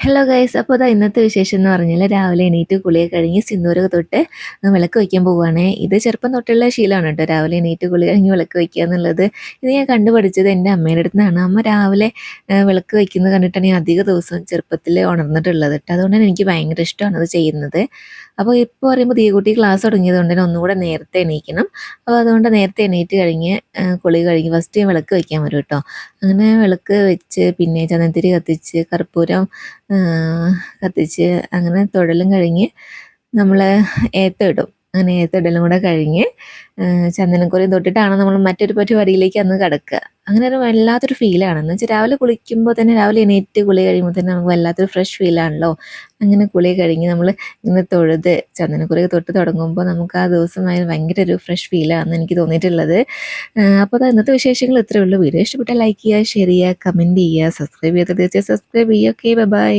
Hello guys, അപ്പോൾ അതാ ഇന്നത്തെ വിശേഷം എന്ന് പറഞ്ഞാൽ രാവിലെ എണീറ്റ് കുളിയൊക്കെ കഴിഞ്ഞ് സിന്ദൂരൊക്കെ തൊട്ട് വിളക്ക് വയ്ക്കാൻ പോവുകയാണേ. ഇത് ചെറുപ്പം തൊട്ടുള്ള ശീലമാണ് കേട്ടോ, രാവിലെ എണീറ്റ് കുളി കഴിഞ്ഞ് വിളക്ക് വയ്ക്കുക എന്നുള്ളത്. ഇത് ഞാൻ കണ്ടുപഠിച്ചത് എൻ്റെ അമ്മയുടെ അടുത്ത് നിന്നാണ്. അമ്മ രാവിലെ വിളക്ക് വയ്ക്കുന്നത് കണ്ടിട്ടാണ് ഞാൻ അധിക ദിവസവും ചെറുപ്പത്തിൽ ഉണർന്നിട്ടുള്ളത് കേട്ടോ. അതുകൊണ്ട് തന്നെ എനിക്ക് ഭയങ്കര ഇഷ്ടമാണ് അത് ചെയ്യുന്നത്. അപ്പോൾ ഇപ്പോൾ പറയുമ്പോൾ തീകുട്ടി ക്ലാസ് തുടങ്ങിയത് കൊണ്ട് തന്നെ ഒന്നുകൂടെ നേരത്തെ എണീക്കണം. അപ്പോൾ അതുകൊണ്ട് നേരത്തെ എണീറ്റ് കഴിഞ്ഞ് കുളി കഴിഞ്ഞ് ഫസ്റ്റ് വിളക്ക് വയ്ക്കാൻ വരും കേട്ടോ. അങ്ങനെ വിളക്ക് വെച്ച് പിന്നെ ചന്ദനത്തിരി കത്തിച്ച് കർപ്പൂരം കത്തിച്ച് അങ്ങനെ തൊഴലും കഴിഞ്ഞ് നമ്മൾ ഏത്തമിടും. അങ്ങനെ ഏത്തമിടലും കൂടെ കഴിഞ്ഞ് ചന്ദനക്കുറിയും തൊട്ടിട്ടാണ് നമ്മൾ മറ്റൊരു പരിപാടിയിലേക്ക് അന്ന് കിടക്കുക. അങ്ങനെ ഒരു വല്ലാത്തൊരു ഫീലാണ്. എന്ന് വെച്ചാൽ രാവിലെ കുളിക്കുമ്പോൾ തന്നെ, രാവിലെ എണീറ്റ് കുളി കഴിയുമ്പോൾ തന്നെ നമുക്ക് വല്ലാത്തൊരു ഫ്രഷ് ഫീലാണല്ലോ. അങ്ങനെ കുളി കഴിഞ്ഞ് നമ്മൾ ഇങ്ങനെ തൊഴുത് ചന്ദനക്കുറിയൊക്കെ തൊട്ട് തുടങ്ങുമ്പോൾ നമുക്ക് ആ ദിവസമായി ഭയങ്കര ഒരു ഫ്രഷ് ഫീലാണെന്ന് എനിക്ക് തോന്നിയിട്ടുള്ളത്. അപ്പോൾ അത് ഇന്നത്തെ വിശേഷങ്ങൾ ഇത്രയേ ഉള്ളൂ. വീഡിയോ ഇഷ്ടപ്പെട്ടാൽ ലൈക്ക് ചെയ്യുക, ഷെയർ ചെയ്യുക, കമൻറ്റ് ചെയ്യുക, സബ്സ്ക്രൈബ് ചെയ്യാത്ത തീർച്ചയായും സബ്സ്ക്രൈബ് ചെയ്യുക. Okay, by.